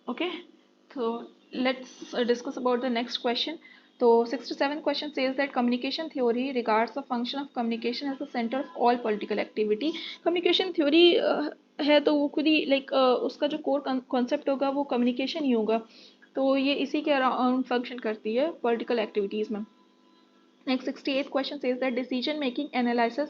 Okay, so let's discuss about the next question. So 67 question says that communication theory regards the function of communication as the center of all political activity. Communication theory है तो वो खुद ही उसका जो core concept होगा वो communication ही होगा, तो ये इसी के अराउंड फंक्शन करती है पॉलिटिकल एक्टिविटीज में. Next 68 question says that decision making analysis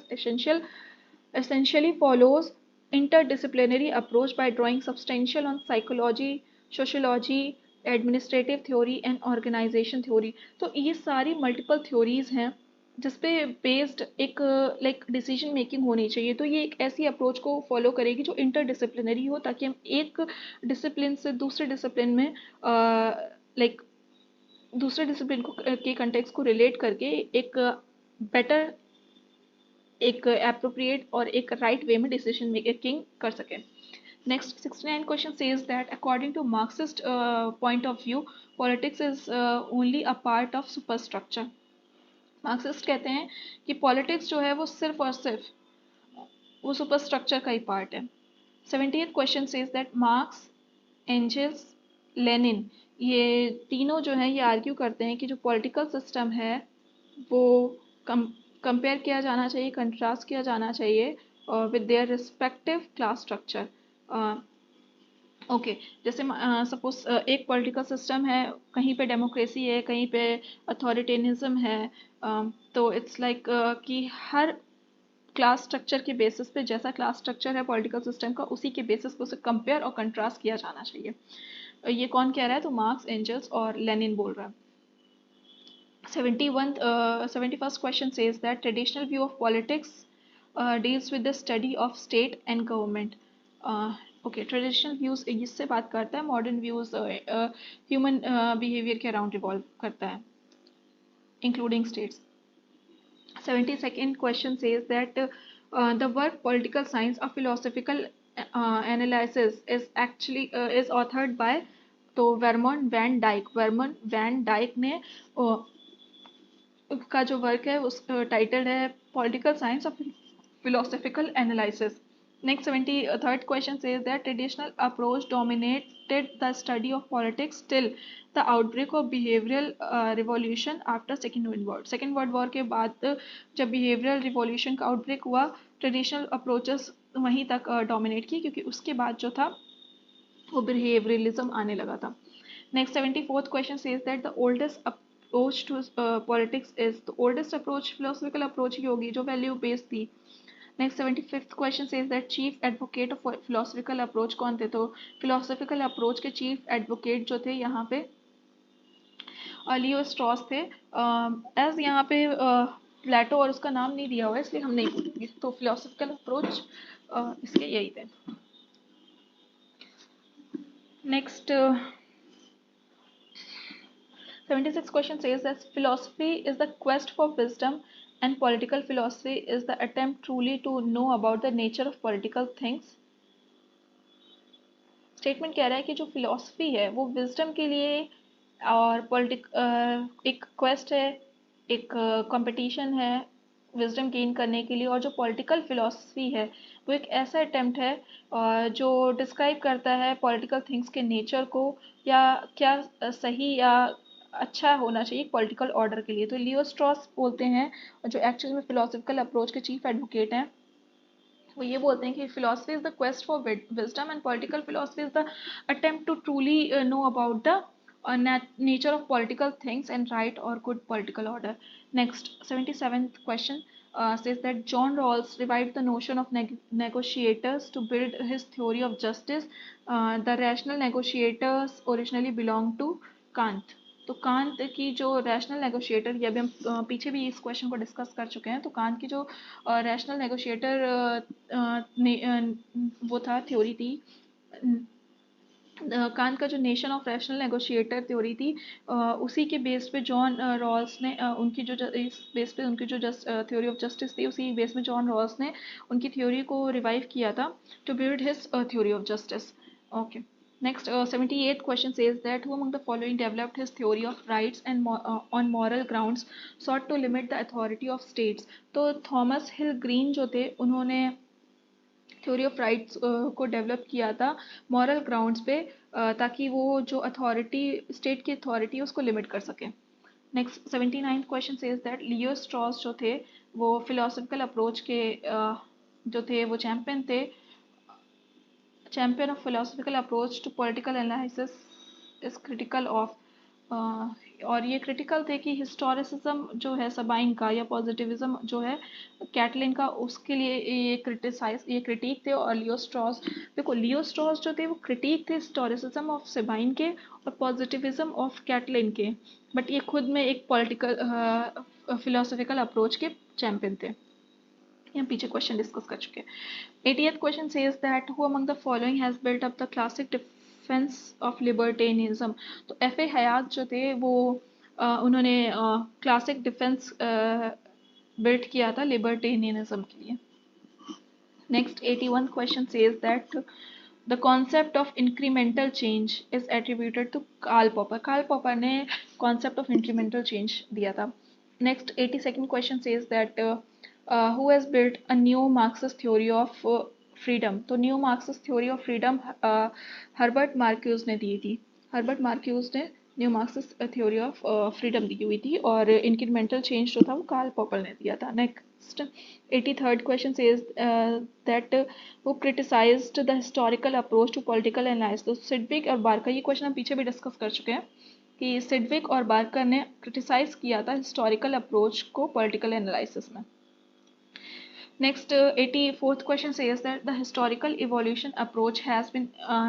essentially follows interdisciplinary approach by drawing substantial on psychology, sociology, administrative theory and organisation theory. तो ये सारी मल्टीपल थ्योरीज हैं जिसपे बेस्ड एक डिसीजन मेकिंग होनी चाहिए. तो ये एक ऐसी अप्रोच को फॉलो करेगी जो इंटरडिसिप्लिनरी हो, ताकि हम एक डिसिप्लिन से दूसरे डिसिप्लिन में लाइक दूसरे डिसिप्लिन को के कंटेक्स्ट को रिलेट करके एक बेटर, एक एप्रोप्रिएट और एक राइट वे में डिसीजन मेकिंग कर सकें. Next 69 question says that according to Marxist point of view politics is only a part of superstructure. Marxist कहते हैं कि पॉलिटिक्स जो है वो सिर्फ और सिर्फ वो सुपरस्ट्रक्चर का ही पार्ट है. 70th question says that Marx, Engels, Lenin ये तीनों जो है ये आर्ग्यू करते हैं कि जो पॉलिटिकल सिस्टम है वो कंपेयर किया जाना चाहिए, कंट्रास्ट किया जाना चाहिए with their respective class structure. Okay, जैसे सपोज एक पॉलिटिकल सिस्टम है, कहीं पे डेमोक्रेसी है, कहीं पे अथॉरिटेरिज्म है. तो इट्स लाइक कि हर क्लास स्ट्रक्चर के बेसिस पे, जैसा क्लास स्ट्रक्चर है पॉलिटिकल सिस्टम का, उसी के बेसिस पे उसे कंपेयर और कंट्रास्ट किया जाना चाहिए. ये कौन कह रहा है? तो मार्क्स, एंजल्स और लेनिन बोल रहा है. 71st question says that traditional view of politics deals with the study of state and government. Okay, traditional views इससे बात करता है, मॉडर्न व्यूज ह्यूमन बिहेवियर के अराउंड रिवॉल्व करता है, including states. 72nd question says that the work political science of philosophical analysis is actually is authored by तो वर्मॉन van Dyke. वर्मॉन van Dyke ने का जो वर्क है उस टाइटल्ड है political science of philosophical analysis. Next 73rd question says that traditional approach dominated the study of politics till the outbreak of behavioral revolution after Second World War. Second World War के बाद जब behavioral revolution का outbreak हुआ, traditional approaches वहीं तक dominate की, क्योंकि उसके बाद जो था वो behavioralism आने लगा था. Next 74th question says that the oldest approach to politics is, the oldest approach philosophical approach ही होगी जो value based थी. Next 75th question says that chief advocate of philosophical approach कौन थे? तो फिलोसफिकल अप्रोच के चीफ एडवोकेट जो थे यहाँ पे लियो स्ट्रॉस थे. एज यहाँ पे प्लेटो और उसका नाम नहीं दिया हुआ है इसलिए हम नहीं बोलेंगे. तो फिलोसफिकल अप्रोच इसके यही थे. Next 76 question says that philosophy is the quest for wisdom and political philosophy is the attempt truly to know about the nature of political things. Statement कह रहा है कि जो फिलॉसफी है वो विजडम के लिए और एक क्वेस्ट है, एक कंपटीशन है विजडम गेन करने के लिए. और जो पॉलिटिकल फिलॉसफी है वो एक ऐसा अटेम्प्ट है जो डिस्क्राइब करता है पॉलिटिकल थिंग्स के नेचर को, या क्या सही या अच्छा होना चाहिए पॉलिटिकल ऑर्डर के लिए. तो लियो स्ट्रॉस बोलते हैं, जो एक्चुअल में फिलोसफिकल अप्रोच के चीफ एडवोकेट हैं, वो ये बोलते हैं कि philosophy is the quest for wisdom and political philosophy is the attempt to truly know about the nature of political things and right or good political order. Next 77th question says that John Rawls revived the notion of negotiators to build his theory of justice. The rational negotiators originally belonged to Kant. तो कांत की जो rational negotiator, ये अभी हम पीछे भी इस question को डिस्कस कर चुके हैं. तो कांत की जो रैशनल नेगोशिएटर वो था, थ्योरी थी, कांत का जो nation of rational negotiator theory थी, उसी के बेस पे जॉन रॉल्स ने उनकी जो इस बेस पे उनकी जो थ्योरी ऑफ जस्टिस थी, उसी बेस में जॉन रॉल्स ने उनकी थ्योरी को रिवाइव किया था to build his theory of justice. Okay. Next, 78th question says that who among the following developed his theory of rights and on moral grounds sought to limit the authority of states. तो Thomas Hill Green जो थे, उन्होंने theory of rights को develop किया था moral grounds पे, ताकि वो जो अथॉरिटी, स्टेट की अथॉरिटी उसको लिमिट कर सके। Next 79 question says that Leo Strauss जो थे वो फिलोसफिकल अप्रोच के जो थे वो champion of philosophical approach to political analysis is critical of, और ये क्रिटिकल थे कि हिस्टोरिसिज्म जो है सबाइन का या पॉजिटिविज्म जो है कैटलिन का, उसके लिए ये क्रिटिक थे। और लियो स्ट्रॉस, देखो लियो स्ट्रॉस जो थे वो क्रिटिक थे हिस्टोरिसिज्म ऑफ सबाइन के और पॉजिटिविज्म ऑफ कैटलिन के, बट ये खुद में एक पॉलिटिकल फिलोसफिकल अप्रोच के चैंपियन थे। ये हम पीछे क्वेश्चन डिस्कस कर चुके हैं। 80th question says that who among the following has built up the classic defence of libertarianism. तो एफ ए हयात जो थे वो उन्होंने क्लासिक डिफेंस बिल्ट किया था लिबर्टेनिज्म के लिए। Next 81 question says that the concept of incremental change is attributed to Karl Popper. Karl Popper ने कॉन्सेप्ट ऑफ इंक्रीमेंटल चेंज दिया था। Next 82nd question says that who has built a new Marxist theory of freedom। तो new Marxist theory of freedom Herbert Marcuse ने दी थी। Herbert Marcuse ने new Marxist theory of freedom दी हुई थी, और इंक्रीमेंटल चेंज जो था वो कार्ल पॉपर ने दिया था। Next 83rd question says that who criticised the historical approach to political analysis. तो सिडविक और बार्कर, ये क्वेश्चन हम पीछे भी डिस्कस कर चुके हैं कि सिडविक और बार्कर ने क्रिटिसाइज किया था हिस्टोरिकल अप्रोच को पॉलिटिकल एनालिसिस में। Next, 84th question says that the historical evolution approach has been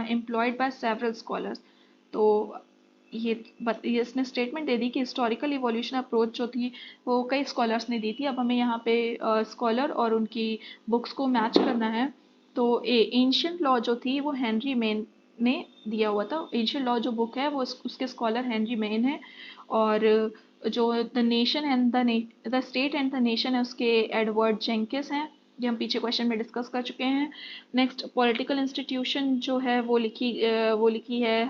employed by several scholars। तो ये इसने स्टेटमेंट दे दी कि हिस्टोरिकल इवोल्यूशन अप्रोच जो थी वो कई स्कॉलर्स ने दी थी। अब हमें यहाँ पे स्कॉलर और उनकी बुक्स को मैच करना है। तो एंशियंट लॉ जो थी वो हेनरी मेन ने दिया हुआ था। एंशियंट लॉ जो बुक है वो उसके स्कॉलर हेनरी मेन है, और जो the nation and the state and the nation है उसके एडवर्ड जेंकिस हैं। ये हम पीछे क्वेश्चन में डिस्कस कर चुके हैं। नेक्स्ट पॉलिटिकल इंस्टीट्यूशन जो है वो लिखी है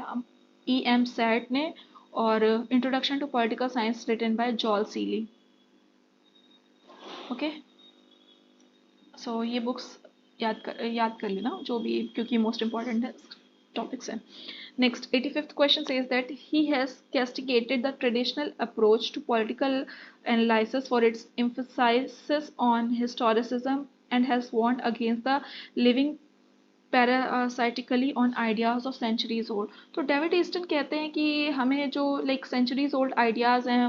E.M. सैट ने, और introduction to political science written by John Seeley. Okay, so ये बुक्स याद कर लेना जो भी, क्योंकि मोस्ट इंपॉर्टेंट टॉपिक्स हैं। Next, 85th question says that he has castigated the traditional approach to political analysis for its emphasis on historicism and has warned against the living parasitically on ideas of centuries old। तो David Easton कहते हैं कि हमें जो centuries old ideas हैं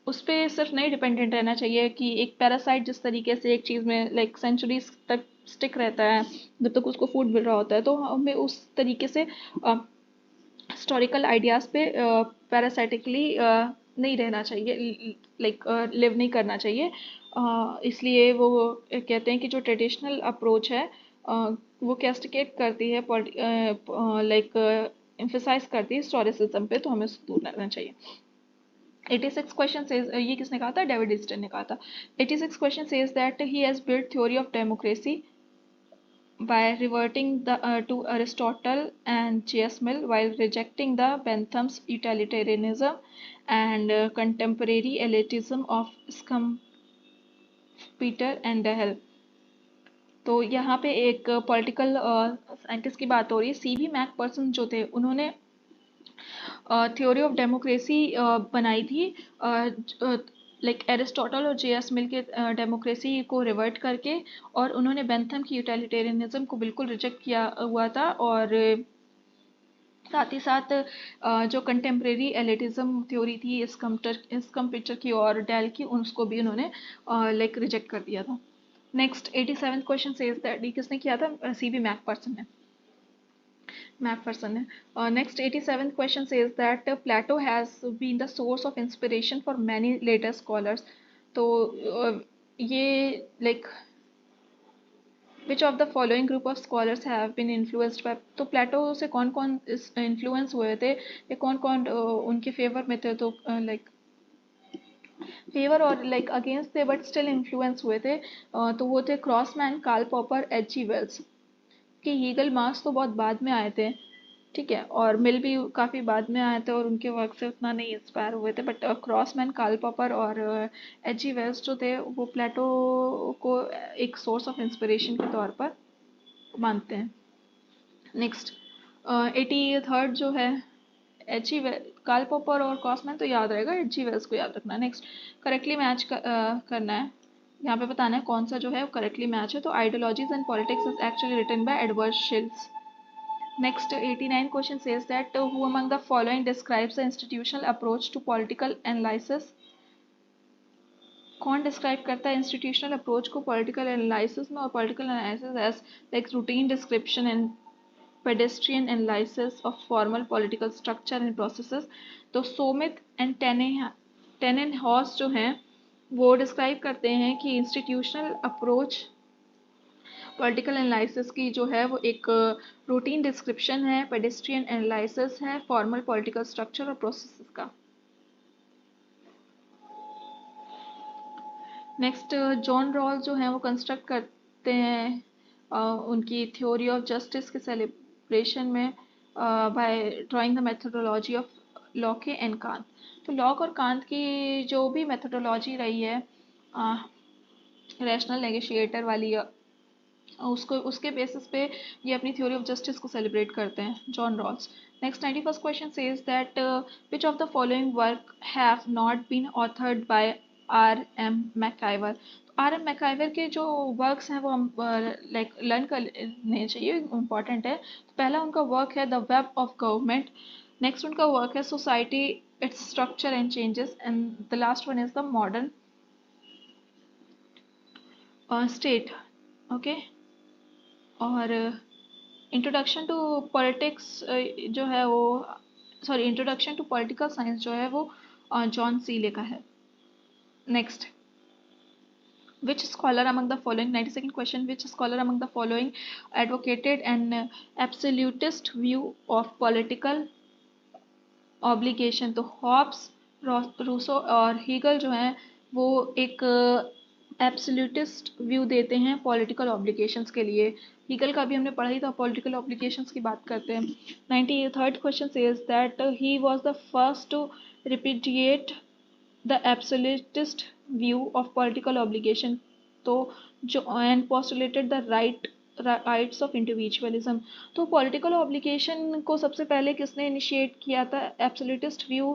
उस पे सिर्फ नहीं डिपेंडेंट रहना चाहिए कि एक पैरासाइट जिस तरीके से एक चीज़ में सेंचुरीज तक स्टिक रहता है जब तक उसको फूड मिल रहा होता है, तो हमें उस तरीके से हिस्टोरिकल आइडियाज़ पे पैरासाइटिकली नहीं रहना चाहिए, लिव नहीं करना चाहिए। इसलिए वो कहते हैं कि जो ट्रेडिशनल अप्रोच है वो कैस्टिकेट करती है, एम्फेसाइज करती है हिस्टोरिसिज्म पे, तो हमें उससे दूर रहना चाहिए। 86 क्वेश्चन सेज, ये किसने कहा था? डेविड ईस्टन ने कहा था। 86 question says that he has built theory of democracy by reverting to Aristotle and J.S. Mill while rejecting the Bentham's utilitarianism and contemporary elitism of Schumpeter and Hell। तो यहाँ पे एक पॉलिटिकल साइंटिस्ट की बात हो रही है। C.B. मैकपर्सन जो थे उन्होंने थ्योरी ऑफ डेमोक्रेसी बनाई थी, एरिस्टोटल और J.S. मिल के डेमोक्रेसी को रिवर्ट करके, और उन्होंने बेंथम की यूटिलिटेरियनिज्म को बिल्कुल रिजेक्ट किया हुआ था, और साथ ही साथ जो कंटेम्प्रेरी एलिटिज्म थ्योरी थी स्कम्पिटर की और डेल की, उसको भी उन्होंने रिजेक्ट कर दिया था। नेक्स्ट 87 क्वेश्चन सेज दैट, किसने किया था? C.B. मैकपर्सन ने। Next 87th question says that Plato has been the source of inspiration for many later scholars। तो ये which of the following group of scholars have been influenced by। तो प्लेटो से कौन कौन इन्फ्लुएंस हुए थे या कौन कौन उनके फेवर में थे? तो फेवर और अगेंस्ट थे बट स्टिल इन्फ्लुएंस हुए थे, तो वो थे क्रॉसमैन, कार्ल पॉपर, H.G. वेल्स। कि हीगल मार्क्स तो बहुत बाद में आए थे, ठीक है, और मिल भी काफ़ी बाद में आए थे और उनके वर्क से उतना नहीं इंस्पायर हुए थे, बट क्रॉसमैन, कार्ल पॉपर और एच जी वेल्स जो थे वो प्लेटो को एक सोर्स ऑफ इंस्पिरेशन के तौर पर मानते हैं। नेक्स्ट 83rd जो है एच जी, कार्ल पॉपर और क्रॉसमैन तो याद रहेगा, एच जी वेल्स को याद रखना। नेक्स्ट करेक्टली मैच करना है, यहाँ पे बताना है कौन सा जो है वो करेक्टली मैच है। तो ideologies and politics is actually written by Edward Shils. Next, 89 question says that who among the following describes the institutional approach to political analysis? कौन डिस्क्राइब करता है इंस्टीट्यूशनल अप्रोच को पॉलिटिकल एनालिसिस में? और political analysis as like routine description and pedestrian analysis of formal political structure and processes। तो सोमित and टेनेनहॉस जो हैं वो डिस्क्राइब करते हैं कि इंस्टीट्यूशनल अप्रोच पॉलिटिकल एनालिसिस की जो है वो एक रूटीन डिस्क्रिप्शन है, पेडेस्ट्रियन एनालिसिस है फॉर्मल पॉलिटिकल स्ट्रक्चर और प्रोसेसेस का। नेक्स्ट जॉन रॉल्स जो है वो कंस्ट्रक्ट करते हैं उनकी थ्योरी ऑफ जस्टिस के सेलिब्रेशन में by drawing the methodology of Locke and Kant. तो लॉक और कांत की जो भी मेथोडोलॉजी रही है रैशनल नेगोशिएटर वाली, उसको उसके बेसिस पे ये अपनी थ्योरी ऑफ जस्टिस को सेलिब्रेट करते हैं, John Rawls. Next 91st question says that which of the following work have not been authored by R M MacIver. R M MacIver के जो वर्क्स हैं वो हम लाइक लर्न करने चाहिए, इंपॉर्टेंट है। तो पहला उनका वर्क है the web of government. Next उनका वर्क है society, its structure and changes, and the last one is the modern state. Okay, और इंट्रोडक्शन टू पॉलिटिक्स जो है वो, sorry, introduction to political science जो है वो जॉन सीले का है। Next, which scholar among the following, 92nd question, which scholar among the following advocated an absolutist view of political obligation? तो हॉब्स, रूसो और हीगल जो हैं वो एक एब्सोल्यूटिस्ट व्यू देते हैं पॉलिटिकल ऑब्लिगेशंस के लिए। हीगल का भी हमने पढ़ा ही था, पॉलिटिकल ऑब्लिगेशंस की बात करते हैं। 93rd question says that he was the first to repudiate the absolutist view of political obligation. तो जो and postulated the rights of individualism. तो पॉलिटिकल ऑब्लिगेशन को सबसे पहले किसने इनिशिएट किया था, एब्सोल्यूटिस्ट व्यू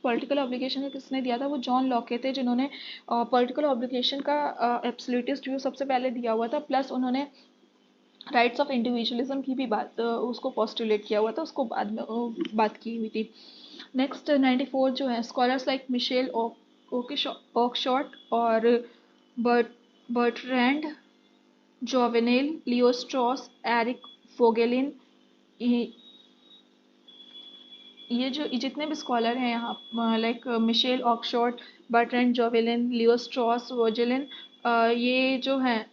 पॉलिटिकल ऑब्लिगेशन का किसने दिया था? वो जॉन लॉके थे, जिन्होंने पॉलिटिकल ऑब्लिगेशन का एब्सोल्यूटिस्ट व्यू सबसे पहले दिया हुआ था। प्लस उन्होंने राइट्स ऑफ इंडिविजुअलिज्म की भी बात उसको पोस्टुलेट किया हुआ था, उसको बाद में बात की हुई थी। नेक्स्ट 94 जो है, स्कॉलर्स लाइक मिशेल ओकशॉट और Bertrand Jouvenel, Leo Strauss, Eric Voegelin, ये जो जितने भी स्कॉलर हैं यहाँ लाइक मिशेल ऑक्सफोर्ड, बर्ट्रैंड जोवेलिन, लियो स्ट्रॉस, वोजेलिन, ये जो हैं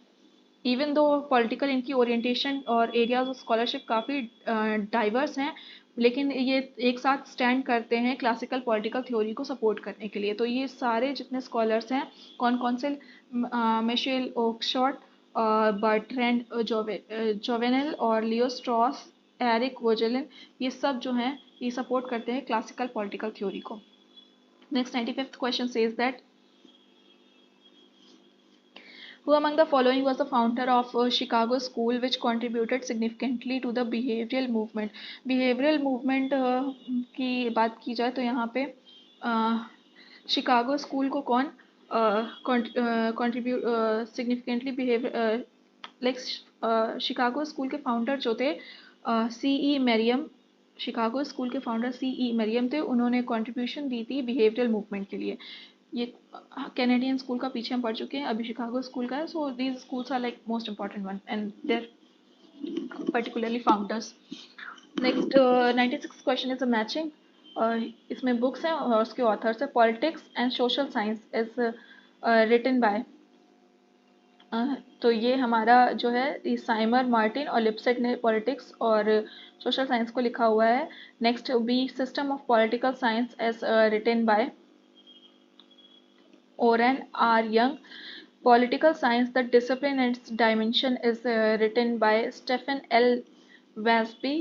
इवन दो पॉलिटिकल इनकी ओरिएंटेशन और एरियाज ऑफ स्कॉलरशिप काफ़ी डाइवर्स हैं, लेकिन ये एक साथ स्टैंड करते हैं क्लासिकल पॉलिटिकल थ्योरी को सपोर्ट करने के लिए। तो ये सारे जितने स्कॉलर्स हैं, कौन कौन से, मिशेल ओक्सफोर्ड, बर्ट्रैंड जोवेनेल और लियो स्ट्रॉस, एरिक वोजेलिन, ये सब जो हैं ये सपोर्ट करते हैं क्लासिकल पॉलिटिकल थ्योरी को। Next 95th question says that who among the following was the founder of Chicago School which contributed significantly to the behavioral movement? behavioral movement की बात की जाए तो यहाँ पे शिकागो स्कूल को कौन contribute significantly behaviour, like Chicago school के फाउंडर जो थे सी ई मेरियम, शिकागो स्कूल के फाउंडर सी ई मेरियम थे, उन्होंने कंट्रीब्यूशन दी थी बिहेवियरल मूवमेंट के लिए। ये कैनेडियन स्कूल का पीछे हम पढ़ चुके हैं, अभी शिकागो स्कूल का है। So these schools are like most important one and their particularly founders. Next 96 question is a matching, इसमें बुक्स हैं और उसके ऑथर्स है। Politics and social science is written by, तो ये हमारा जो है साइमर, मार्टिन और लिपसेट ने पॉलिटिक्स और सोशल साइंस को लिखा हुआ है। Next B system of political science as written by Oren R. Young. Political Science, the Discipline and its Dimension is written by Stephen L. Wasby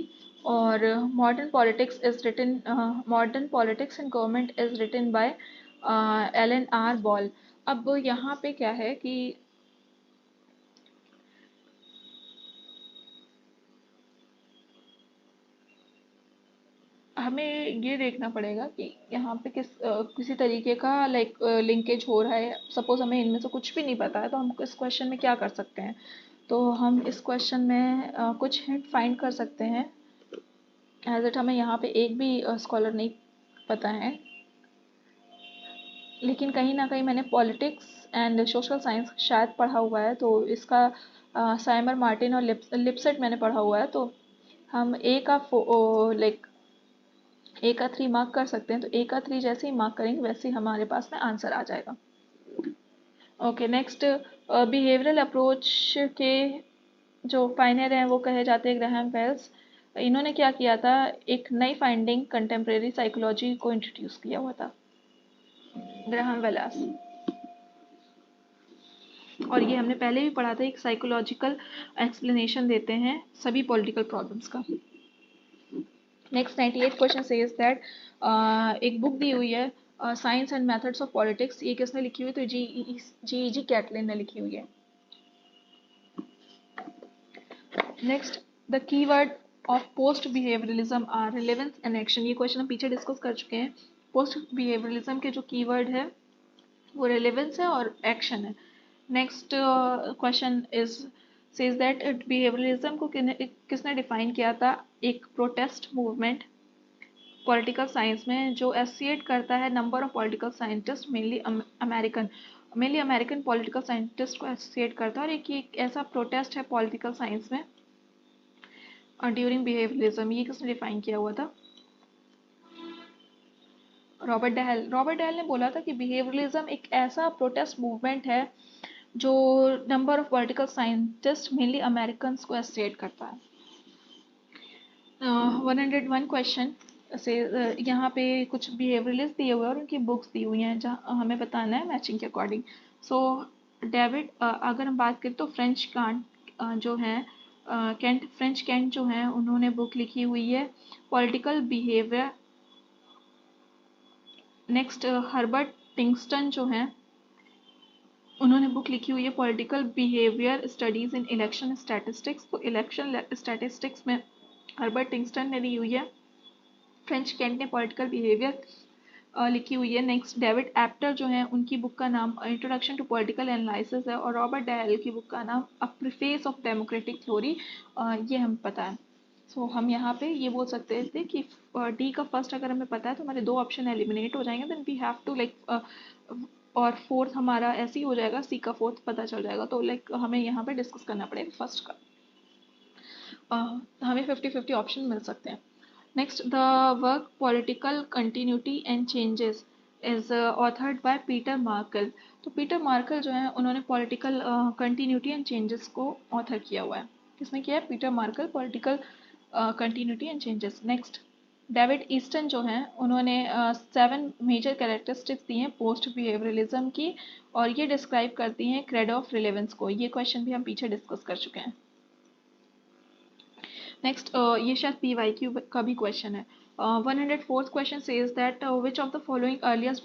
और modern politics and government is written by Alan R Ball. अब यहाँ पे क्या है कि हमें ये देखना पड़ेगा कि यहाँ पे किसी तरीके का लिंकेज हो रहा है। सपोज हमें इनमें से कुछ भी नहीं पता है तो हम इस क्वेश्चन में क्या कर सकते हैं, तो हम इस क्वेश्चन में कुछ हिंट फाइंड कर सकते हैं। एज इट हमें यहाँ पे एक भी स्कॉलर नहीं पता है, लेकिन कहीं ना कहीं मैंने पॉलिटिक्स एंड सोशल साइंस शायद पढ़ा हुआ है, तो इसका साइमर मार्टिन और लिपसेट मैंने पढ़ा हुआ है, तो हम ए का लाइक ए का 3 मार्क कर सकते हैं। तो ए का 3 जैसे ही मार्क करेंगे वैसे ही हमारे पास में आंसर आ जाएगा। ओके, नेक्स्ट बिहेवियरल अप्रोच के जो पायनियर हैं वो कहे जाते हैं ग्राहम बेल्स। इन्होंने क्या किया था, एक नई फाइंडिंग कंटेम्प्रेरी साइकोलॉजी को इंट्रोड्यूस किया हुआ था, ग्राहम वेलास। और ये हमने पहले भी पढ़ा था, एक साइकोलॉजिकल एक्सप्लेनेशन देते हैं सभी पॉलिटिकल प्रॉब्लम्स का। नेक्स्ट 98 क्वेश्चन सेज दैट एक बुक दी हुई है science and methods of politics, ये किसने लिखी हुई, तो जी कैटलिन ने लिखी हुई है। Next, the keyword of post behaviouralism are relevance and action. ये क्वेश्चन हम पीछे डिस्कस कर चुके हैं। पोस्ट बिहेवियरलिज्म के जो कीवर्ड है वो रिलेवेंस है और एक्शन है। Next question is says that behaviourism को किसने डिफाइन किया था, एक प्रोटेस्ट मूवमेंट पॉलिटिकल साइंस में जो एसोसिएट करता है number of political scientist mainly American political scientist को एसोसिएट करता है, और एक ऐसा प्रोटेस्ट है पॉलिटिकल साइंस में और ड्यूरिंग बिहेवियरलिज्म। ये किसने डिफाइन किया हुआ था, रॉबर्ट डेहल ने बोला था कि बिहेवियरलिज्म एक ऐसा प्रोटेस्ट मूवमेंट है जो number of political scientist mainly American को एसोसिएट करता है। 101 क्वेश्चन से यहाँ पे कुछ बिहेवियरलिस्ट दिए हुए हैं और उनकी बुक्स दी हुई हैं जहाँ हमें बताना है मैचिंग के अकॉर्डिंग। सो डेविड, अगर हम बात करें तो फ्रेंच कांट जो हैं फ्रेंच कैंट जो हैं उन्होंने बुक लिखी हुई है पॉलिटिकल बिहेवियर। नेक्स्ट, हर्बर्ट टिंगस्टन जो हैं उन्होंने बुक लिखी हुई है political behaviour studies in election statistics. तो इलेक्शन स्टैटिस्टिक्स में हर्बर्ट टिंगस्टन ने दी हुई है। फ्रेंच कैंट ने पॉलिटिकल बिहेवियर लिखी हुई है। नेक्स्ट, डेविड एप्टर जो है उनकी बुक का नाम इंट्रोडक्शन टू पॉलिटिकल एनालिसिस है, और रॉबर्ट डेल की बुक का नाम अ प्रीफेस ऑफ डेमोक्रेटिक थ्योरी, ये हमें पता है। सो हम यहाँ पे ये बोल सकते थे कि डी का फर्स्ट अगर हमें पता है तो हमारे 2 ऑप्शन एलिमिनेट हो जाएंगे, देन वी हैव टू और फोर्थ हमारा ऐसे ही हो जाएगा, सी का फोर्थ पता चल जाएगा। तो हमें यहाँ पे डिस्कस करना पड़ेगा फर्स्ट का। हमें 50-50 ऑप्शन मिल सकते हैं। Next, the work political continuity and changes is authored by Peter Merkl. तो पीटर मार्कल जो है उन्होंने पॉलिटिकल कंटिन्यूटी एंड चेंजेस को ऑथर किया हुआ है। किसने किया है, Peter Merkl, political continuity and changes. Next, David Easton जो हैं उन्होंने 7 मेजर कैरेक्टरिस्टिक्स दी हैं पोस्ट बिहेवियरलिज्म की, और ये डिस्क्राइब करती हैं क्रेडो ऑफ रिलेवेंस को। ये क्वेश्चन भी हम पीछे डिस्कस कर चुके हैं। नेक्स्ट, ये शायद PYQ का भी क्वेश्चन है। 104th question says that which of the following earliest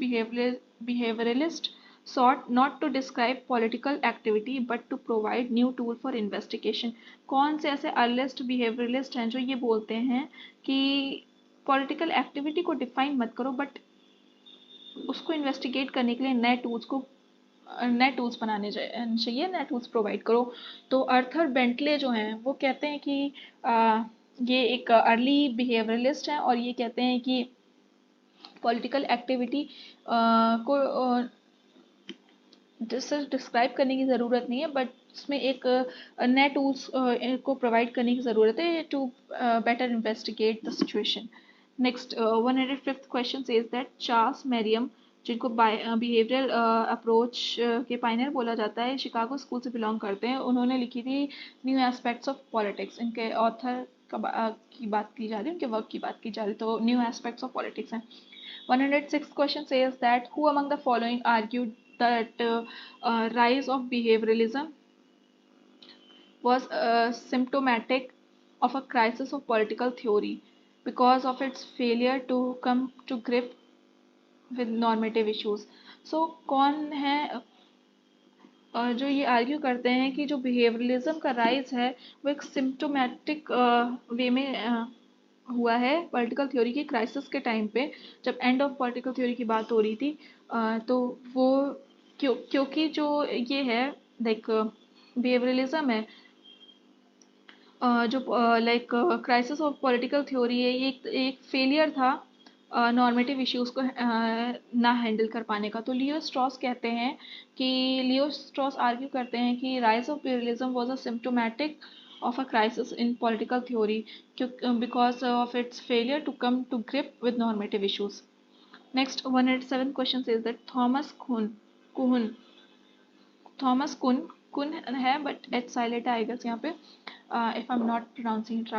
behavioralist sought not to describe political activity but to provide new tool for investigation। कौन से ऐसे अर्लिएस्ट behavioralist हैं जो ये बोलते हैं कि पॉलिटिकल एक्टिविटी को डिफाइन मत करो बट उसको इन्वेस्टिगेट करने के लिए नए टूल्स बनाने चाहिए, नए टूल्स प्रोवाइड करो। तो अर्थर बेंटले जो हैं वो कहते हैं कि ये एक अर्ली बिहेवियरलिस्ट हैं, और ये कहते हैं कि पॉलिटिकल एक्टिविटी को डिस्क्राइब करने की ज़रूरत नहीं है, बट उसमें एक नए टूल्स को प्रोवाइड करने की ज़रूरत है to better investigate the situation. Next, 105th question says that Charles Merriam, जिनको बिहेवियरल अप्रोच के पायनियर बोला जाता है, शिकागो स्कूल से बिलोंग करते हैं। उन्होंने लिखी थी न्यू एस्पेक्ट्स ऑफ पॉलिटिक्स। इनके ऑथर की बात की जा रही है, उनके वर्क की बात की जा रही है, तो न्यू एस्पेक्ट्स ऑफ पॉलिटिक्स हैं। 106th question says that who among the following argued that rise of behavioralism was symptomatic of a crisis of political theory because of its failure to come to grip with normative issues. So कौन है जो ये argue करते हैं कि जो behaviourism का rise है वो एक सिम्टोमेटिक वे में हुआ है पॉलिटिकल थ्योरी की क्राइसिस के टाइम पे, जब एंड ऑफ पॉलिटिकल थ्योरी की बात हो रही थी। तो वो क्योंकि जो ये है लाइक बिहेवियरलिज्म है, जो like crisis of political theory है, ये एक फेलियर था नॉर्मेटिव इश्यूज को ना हैंडल कर पाने का। तो लियो स्ट्रॉस कहते हैं कि लियो स्ट्रॉस आर्ग्यू करते हैं कि rise of pluralism was a symptomatic of a crisis in political theory because of its failure to come to grip with normative issues. Next 107 question says that Kuhn Thomas कुन कुन है but H silent आएगा यहाँ पे if I'm not pronouncing it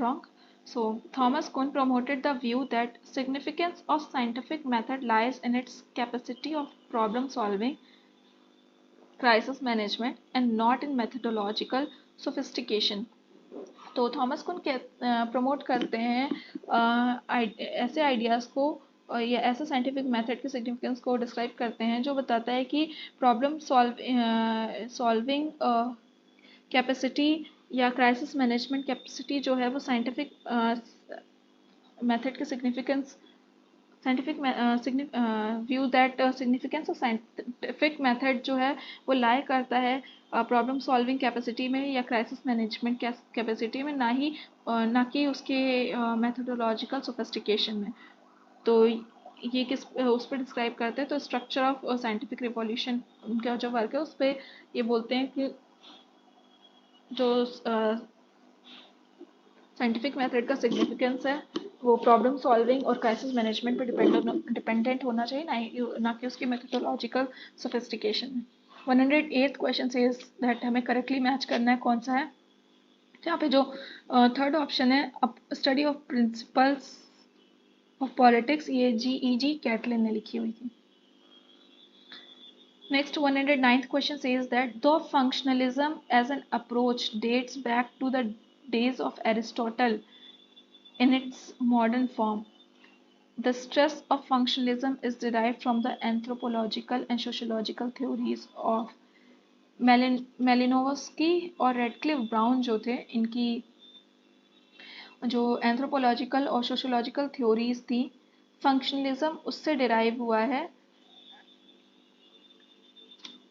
wrong. So Thomas Kuhn promoted the view that significance of scientific method lies in its capacity of problem solving, crisis management, and not in methodological sophistication. तो Thomas कुन promote करते हैं ऐसे ideas को या ऐसे scientific method के significance को डिस्क्राइब करते हैं जो बताता है कि प्रॉब्लम सॉल्विंग कैपेसिटी या क्राइसिस मैनेजमेंट कैपेसिटी जो है वो साइंटिफिक मेथड के significance scientific view that significance of scientific method जो है वो लाई करता है प्रॉब्लम सॉल्विंग कैपेसिटी में या क्राइसिस मैनेजमेंट कैपेसिटी में, ना कि उसके मेथोडोलॉजिकल सोफिस्टिकेशन में। तो ये किस उस पर डिस्क्राइब करते हैं, तो स्ट्रक्चर ऑफ साइंटिफिक रिवॉल्यूशन उनका जो वर्क है उस पर ये बोलते हैं कि जो साइंटिफिक मेथड का सिग्निफिकेंस है वो प्रॉब्लम सॉल्विंग और क्राइसिस मैनेजमेंट पर डिपेंडेंट होना चाहिए, ना कि उसकी मेथोडोलॉजिकल सोफिस्टिकेशन में। 108th क्वेश्चन सेज दैट हमें करेक्टली मैच करना है कौन सा है। यहाँ पे जो थर्ड ऑप्शन है study of principles of politics, ये GEG कैटलिन ने लिखी हुई थी। Next 109th question says that though functionalism as an approach dates back to the days of Aristotle in its modern form, the stress of functionalism is derived from the anthropological and sociological theories of Malinowski और Radcliffe brown जो थे, इनकी जो anthropological और sociological theories थी, functionalism उससे derive हुआ है।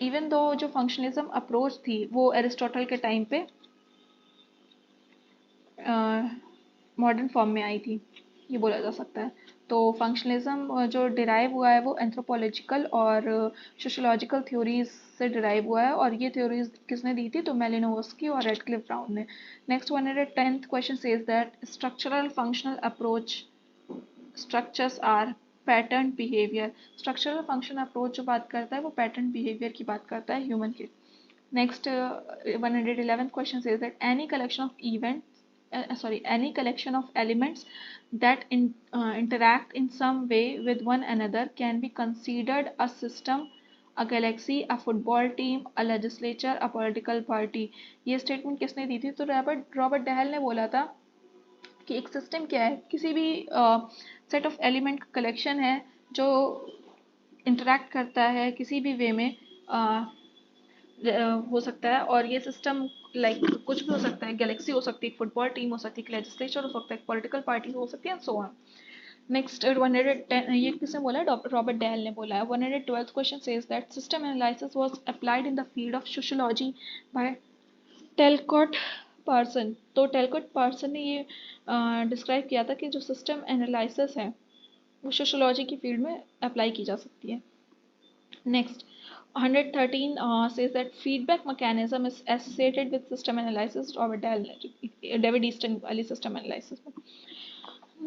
इवन दो जो फंक्शनलिज्म अप्रोच थी वो एरिस्टोटल के टाइम पे मॉडर्न फॉर्म में आई थी, ये बोला जा सकता है। तो फंक्शनलिज्म जो डिराइव हुआ है वो एंथ्रोपोलॉजिकल और सोशोलॉजिकल थ्योरीज से डिराइव हुआ है, और ये थ्योरीज किसने दी थी, तो मेलिनोवस्की और रेडक्लिफ ब्राउन ने। Next 110th question says that structural functional approach structures are pattern behaviour. Structural functional approach जो बात करता है वो पैटर्न बिहेवियर की बात करता है ह्यूमन के। Next 111th question says that any collection of event any collection of elements that interact in some way with one another can be considered a system, a galaxy, a football team, a legislature, a political party। ये statement किसने दी थी, तो Robert Dahl ने बोला था कि एक system क्या है, किसी भी सेट ऑफ एलिमेंट कलेक्शन है जो इंटरेक्ट करता है किसी भी वे में हो सकता है, और ये सिस्टम लाइक कुछ भी हो सकता है, गैलेक्सी हो सकती है, फुटबॉल टीम हो सकती है, लेजिस्लेचर हो सकता है, पॉलिटिकल पार्टी हो सकती है, एंड सो ऑन। नेक्स्ट 110 ये किसने बोला है, रॉबर्ट डेल ने बोला है। 112th question says that system analysis was applied in the field of sociology by Talcott Parson. तो टेलकॉट पार्सन ने ये डिस्क्राइब किया था कि जो सिस्टम एनालिसिस है वो सोशियोलॉजी की फील्ड में अप्लाई की जा सकती है। Next 113 says that feedback mechanism is associated with system analysis, David Easton वाली system analysis में।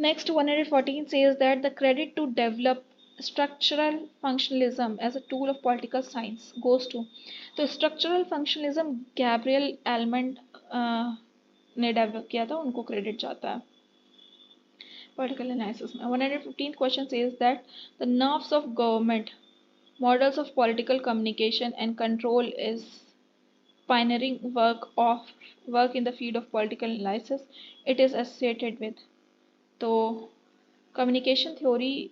Next 114 says that the credit to develop structural functionalism as a tool of political science goes to, तो structural functionalism Gabriel almond ने develop किया था, उनको credit जाता है political analysis में। 115th question says that the nerves of government models of political communication and control is pioneering work in the field of political analysis it is associated with. तो communication theory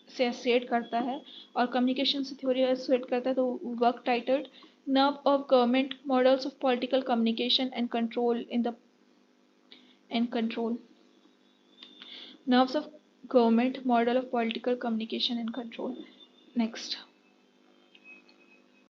से associate करता है, और communication से theory associate करता है, तो work titled nerve of government models of political communication and control in the end control nerves of government model of political communication and control. Next.